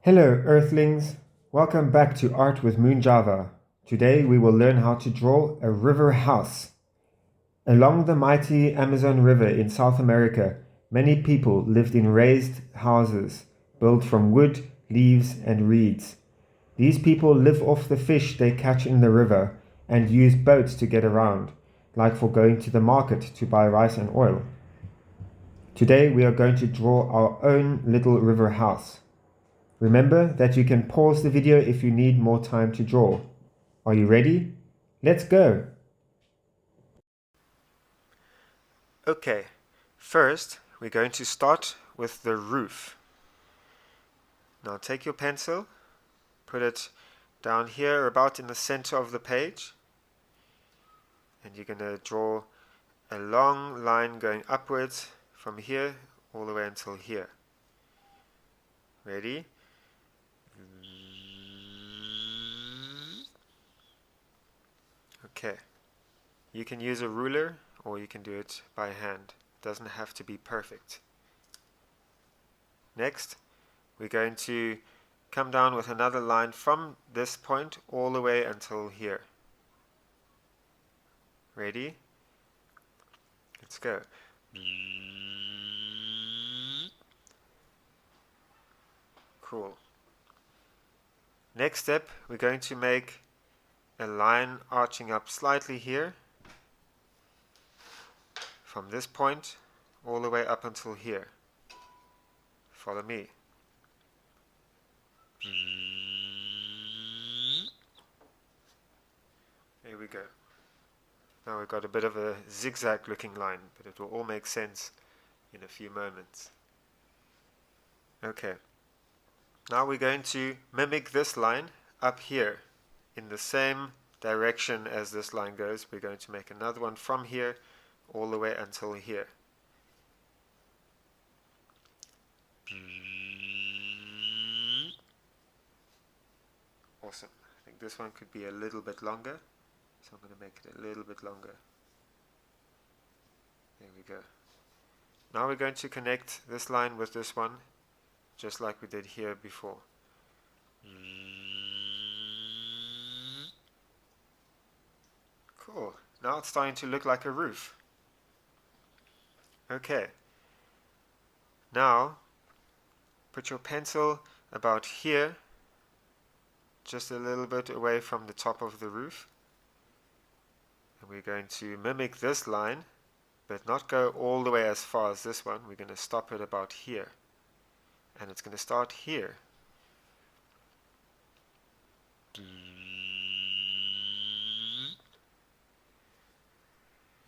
Hello, Earthlings! Welcome back to Art with Moon Java. Today we will learn how to draw a river house. Along the mighty Amazon River in South America, many people lived in raised houses built from wood, leaves, and reeds. These people live off the fish they catch in the river and use boats to get around, like for going to the market to buy rice and oil. Today we are going to draw our own little river house. Remember that you can pause the video if you need more time to draw. Are you ready? Let's go! Okay, first we're going to start with the roof. Now take your pencil, put it down here about in the center of the page, and you're going to draw a long line going upwards from here all the way until here. Ready? Okay. You can use a ruler or you can do it by hand. It doesn't have to be perfect. Next, we're going to come down with another line from this point all the way until here. Ready? Let's go. Cool. Next step, we're going to make a line arching up slightly here from this point all the way up until here. Follow me. There we go. Now we've got a bit of a zigzag looking line, but it will all make sense in a few moments. Okay. Now we're going to mimic this line up here in the same direction as this line goes. We're going to make another one from here all the way until here. Awesome. I think this one could be a little bit longer, so I'm going to make it a little bit longer. There we go. Now we're going to connect this line with this one, just like we did here before. Cool. Now it's starting to look like a roof. Okay. Now, put your pencil about here, just a little bit away from the top of the roof. And we're going to mimic this line, but not go all the way as far as this one. We're going to stop it about here. And it's going to start here.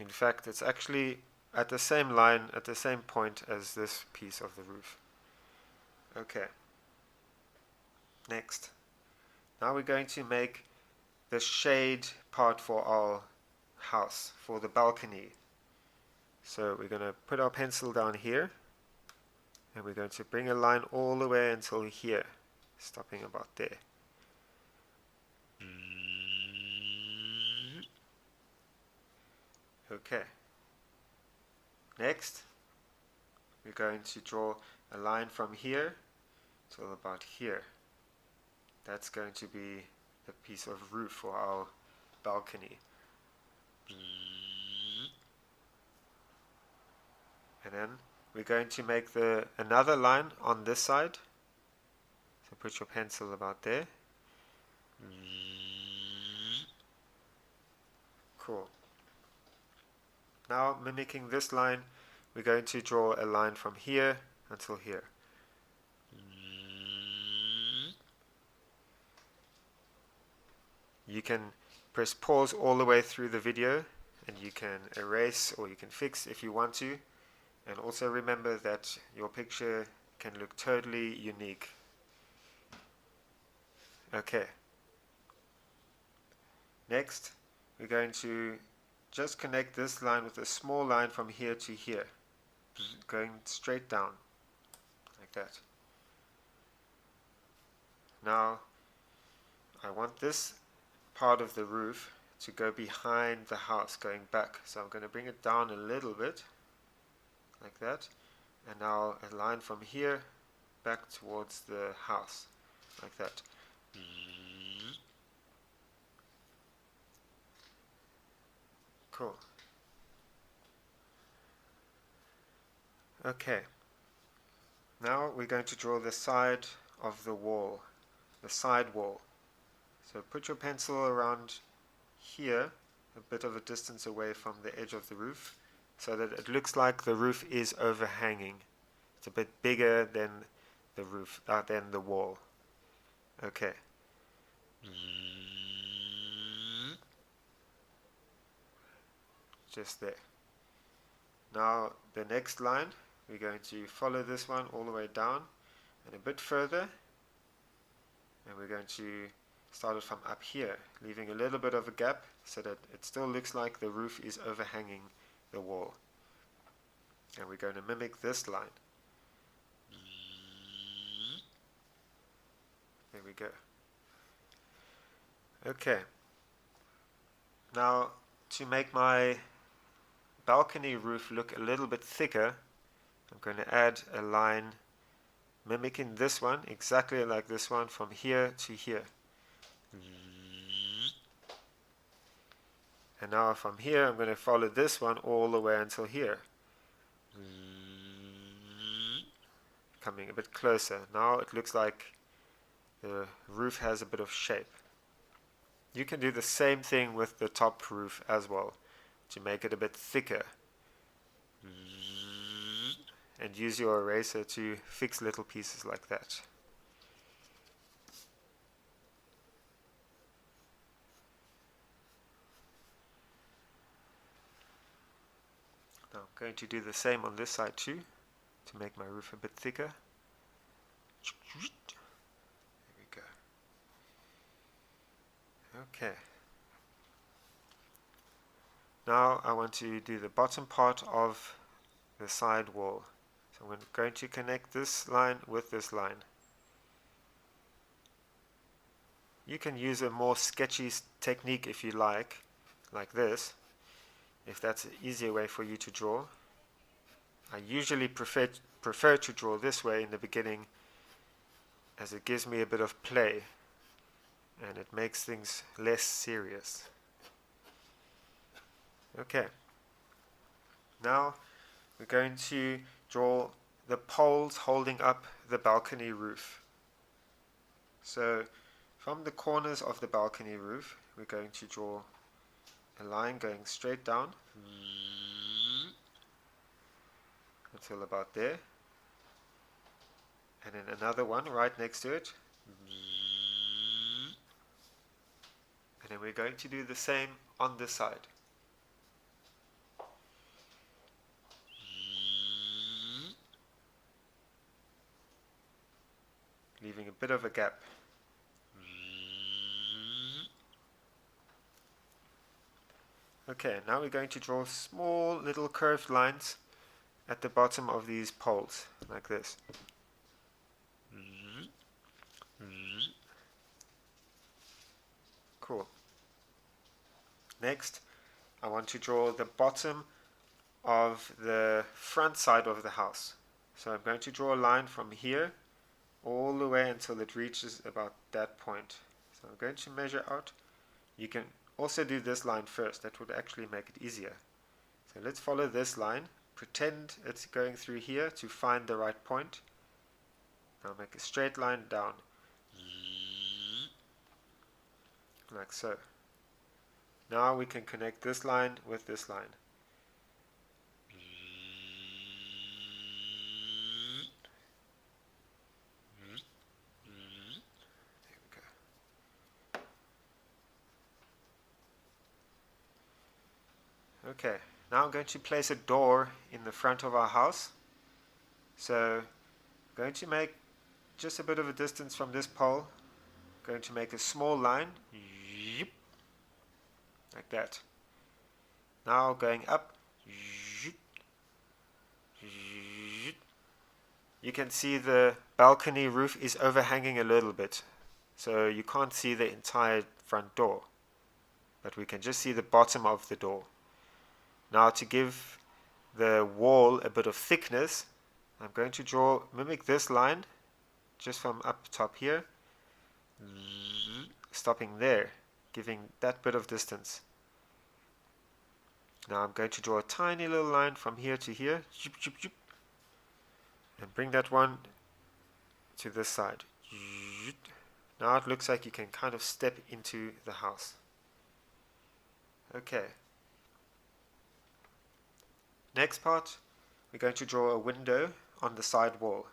In fact, it's actually at the same line, at the same point as this piece of the roof. Okay. Next. Now we're going to make the shade part for our house, for the balcony. So we're going to put our pencil down here, and we're going to bring a line all the way until here, stopping about there. Okay. Next, we're going to draw a line from here till about here. That's going to be the piece of roof for our balcony. And then we're going to make another line on this side. So put your pencil about there. Cool. Now, mimicking this line, we're going to draw a line from here until here. You can press pause all the way through the video, and you can erase or you can fix if you want to. And also remember that your picture can look totally unique. Okay. Next, we're going to just connect this line with a small line from here to here, going straight down, like that. Now, I want this part of the roof to go behind the house, going back. So I'm going to bring it down a little bit, like that. And now a line from here back towards the house. like that. Cool. Okay. Now we're going to draw the side of the wall, the side wall. So put your pencil around here, a bit of a distance away from the edge of the roof, so that it looks like the roof is overhanging. It's a bit bigger than the roof, than the wall. Okay. Just there. Now the next line, we're going to follow this one all the way down and a bit further, and we're going to start it from up here, leaving a little bit of a gap so that it still looks like the roof is overhanging the wall. And we're going to mimic this line. There we go. Okay. Now, to make my balcony roof look a little bit thicker, I'm going to add a line mimicking this one, exactly like this one, from here to here. And now from here, I'm going to follow this one all the way until here. Coming a bit closer. Now it looks like the roof has a bit of shape. You can do the same thing with the top roof as well, to make it a bit thicker. And use your eraser to fix little pieces like that. Now I'm going to do the same on this side too, to make my roof a bit thicker. There we go. Okay. Now I want to do the bottom part of the side wall. So I'm going to connect this line with this line. You can use a more sketchy technique if you like this, if that's an easier way for you to draw. I usually prefer to draw this way in the beginning, as it gives me a bit of play and it makes things less serious. Okay. Now we're going to draw the poles holding up the balcony roof. So from the corners of the balcony roof, we're going to draw a line going straight down until about there, and then another one right next to it, and then we're going to do the same on this side. Leaving a bit of a gap. Okay, now we're going to draw small little curved lines at the bottom of these poles, like this. Cool. Next, I want to draw the bottom of the front side of the house. So I'm going to draw a line from here all the way until it reaches about that point. So I'm going to measure out. You can also do this line first. That would actually make it easier. So let's follow this line. Pretend it's going through here to find the right point. Now make a straight line down. Like so. Now we can connect this line with this line. Okay, now I'm going to place a door in the front of our house. So I'm going to make just a bit of a distance from this pole. I'm going to make a small line, like that. Now going up, you can see the balcony roof is overhanging a little bit, so you can't see the entire front door, but we can just see the bottom of the door. Now to give the wall a bit of thickness, I'm going to mimic this line just from up top here, stopping there, giving that bit of distance. Now I'm going to draw a tiny little line from here to here, and bring that one to this side. Now it looks like you can kind of step into the house. Okay. Next part, we're going to draw a window on the side wall.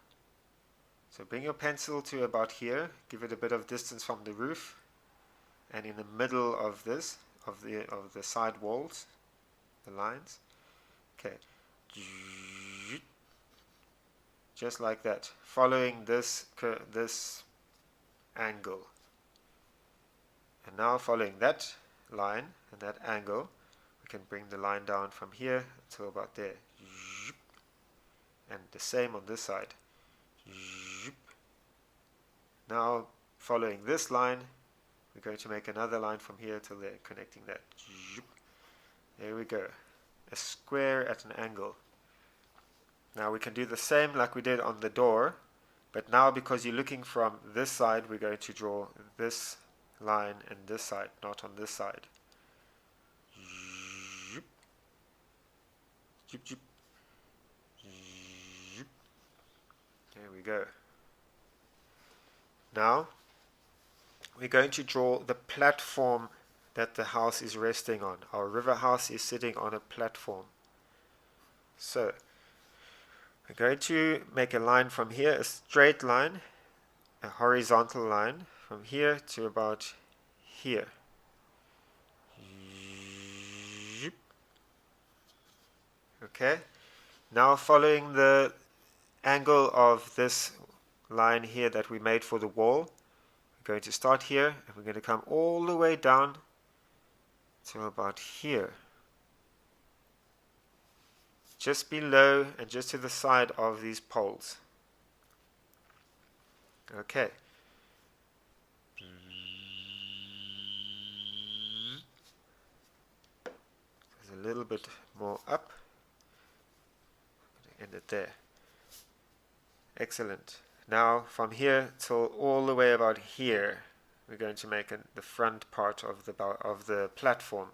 So bring your pencil to about here, give it a bit of distance from the roof, and in the middle of this, of the side walls, the lines. Okay. Just like that, following this angle. And now following that line and that angle, we can bring the line down from here until about there. And the same on this side. Now following this line, we're going to make another line from here till there, connecting that. There we go. A square at an angle. Now we can do the same like we did on the door, but now because you're looking from this side, we're going to draw this line and this side, not on this side. There we go. Now we're going to draw the platform that the house is resting on. Our river house is sitting on a platform. So we're going to make a line from here, a straight line, a horizontal line from here to about here. Okay, now following the angle of this line here that we made for the wall, we're going to start here and we're going to come all the way down to about here. Just below and just to the side of these poles. Okay. There's a little bit more up. End it there. Excellent. Now from here till all the way about here, we're going to make the front part of the platform.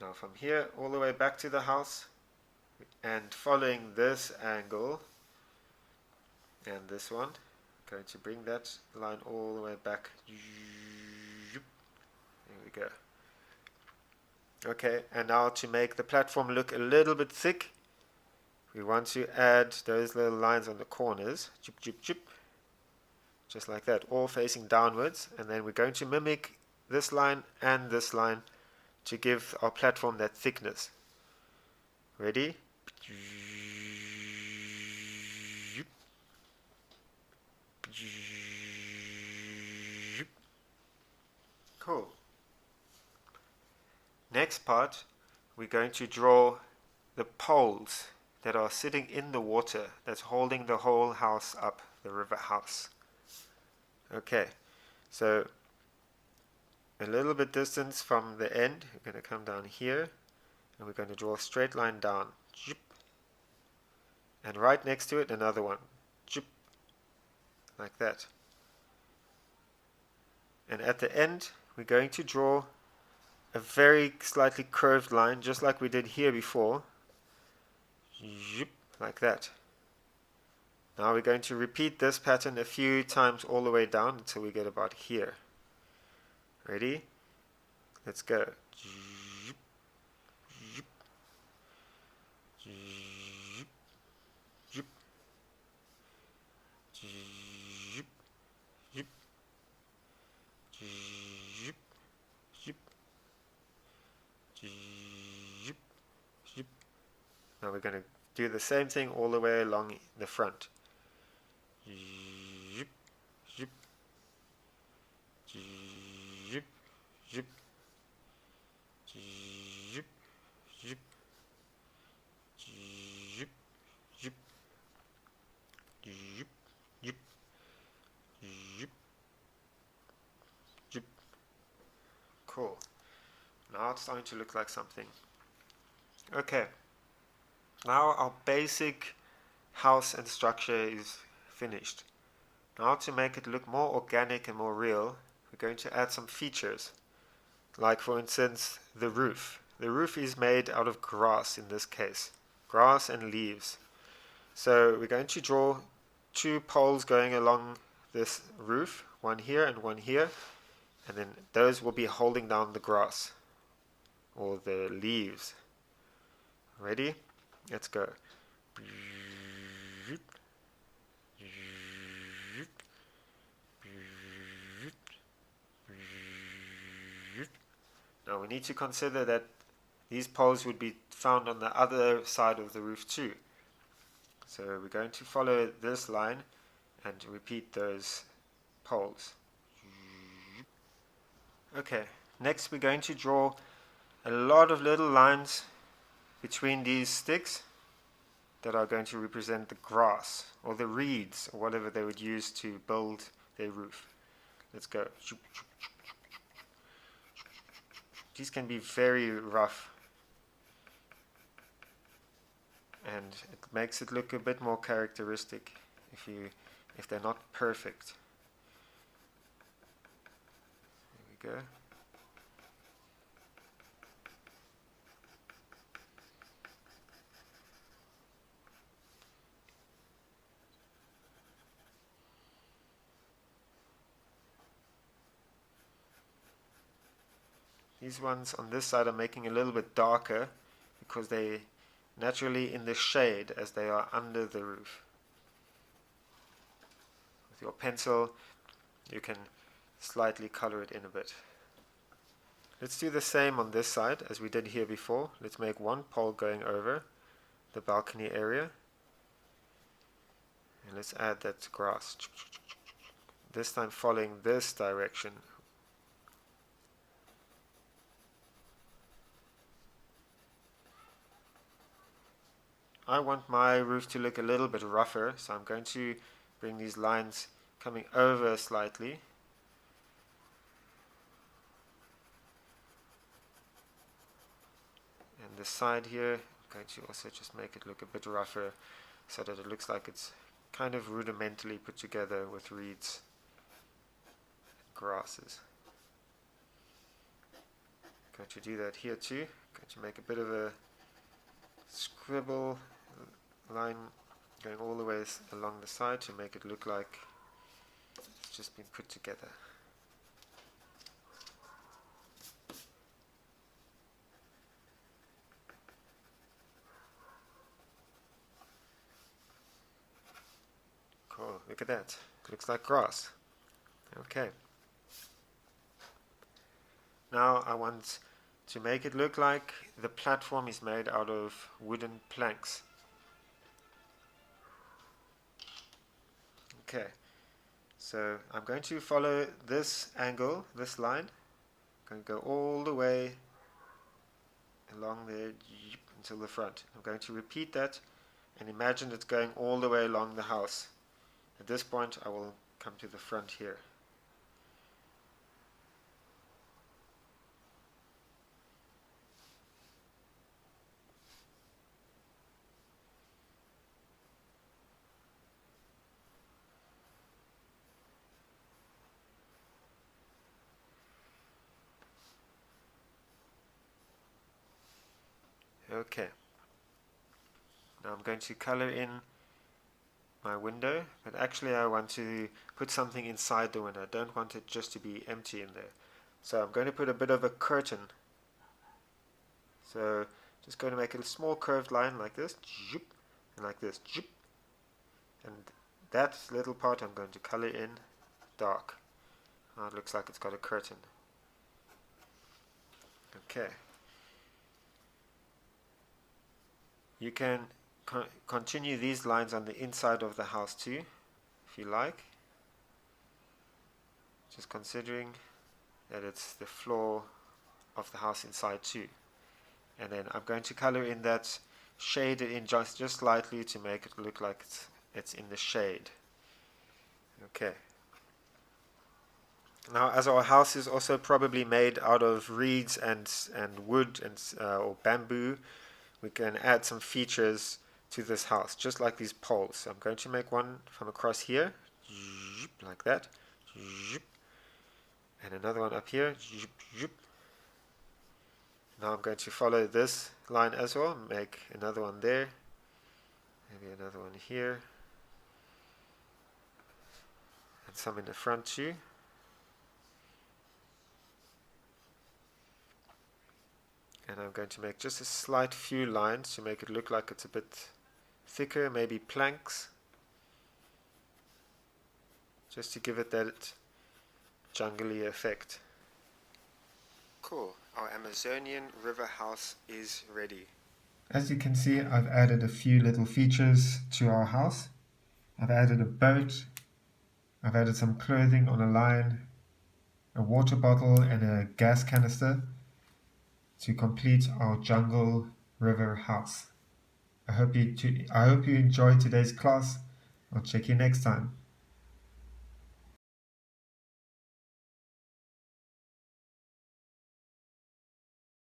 Now from here all the way back to the house, and following this angle and this one, I'm going to bring that line all the way back. There we go. Okay, and now to make the platform look a little bit thick, we want to add those little lines on the corners, just like that, all facing downwards, and then we're going to mimic this line and this line to give our platform that thickness. Ready? Cool. Next part, we're going to draw the poles that are sitting in the water that's holding the whole house up, the river house. Okay, so a little bit distance from the end, we're going to come down here and we're going to draw a straight line down. And right next to it, another one. Like that. And at the end, we're going to draw a very slightly curved line, just like we did here before. Like that. Now we're going to repeat this pattern a few times all the way down until we get about here. Ready? Let's go. Now we're going to do the same thing all the way along the front. Cool. Now it's starting to look like something. Okay. Now our basic house and structure is finished. Now, to make it look more organic and more real, we're going to add some features. Like, for instance, the roof. The roof is made out of grass in this case, grass and leaves. So we're going to draw two poles going along this roof, one here and one here, and then those will be holding down the grass or the leaves. Ready? Let's go. Now we need to consider that these poles would be found on the other side of the roof too. So we're going to follow this line and repeat those poles. Okay, next we're going to draw a lot of little lines between these sticks that are going to represent the grass or the reeds or whatever they would use to build their roof. Let's go. These can be very rough, and it makes it look a bit more characteristic if they're not perfect. There we go. These ones on this side are making a little bit darker because they naturally in the shade as they are under the roof. With your pencil you can slightly color it in a bit. Let's do the same on this side as we did here before. Let's make one pole going over the balcony area, and let's add that grass, this time following this direction. I want my roof to look a little bit rougher, so I'm going to bring these lines coming over slightly. And the side here, I'm going to also just make it look a bit rougher so that it looks like it's kind of rudimentarily put together with reeds and grasses. I'm going to do that here too. I'm going to make a bit of a scribble line going all the way along the side to make it look like it's just been put together. Cool, look at that. It looks like grass. Okay. Now I want to make it look like the platform is made out of wooden planks. Okay, so I'm going to follow this angle, this line. I'm going to go all the way along there until the front. I'm going to repeat that and imagine it's going all the way along the house. At this point I will come to the front here. Okay, now I'm going to color in my window, but actually I want to put something inside the window. I don't want it just to be empty in there. So I'm going to put a bit of a curtain. So just going to make a small curved line like this, and like this, and that little part I'm going to color in dark. Now it looks like it's got a curtain. Okay. You can continue these lines on the inside of the house too, if you like. Just considering that it's the floor of the house inside too. And then I'm going to color in that shade in just slightly to make it look like it's in the shade. Okay. Now, as our house is also probably made out of reeds and wood and or bamboo, we can add some features to this house, just like these poles. So I'm going to make one from across here, like that, and another one up here. Now I'm going to follow this line as well, make another one there, maybe another one here, and some in the front too. And I'm going to make just a slight few lines to make it look like it's a bit thicker, maybe planks, just to give it that jungly effect. Cool, our Amazonian river house is ready. As you can see, I've added a few little features to our house. I've added a boat, I've added some clothing on a line, a water bottle and a gas canister to complete our jungle river house. I hope you enjoyed today's class. I'll check you next time.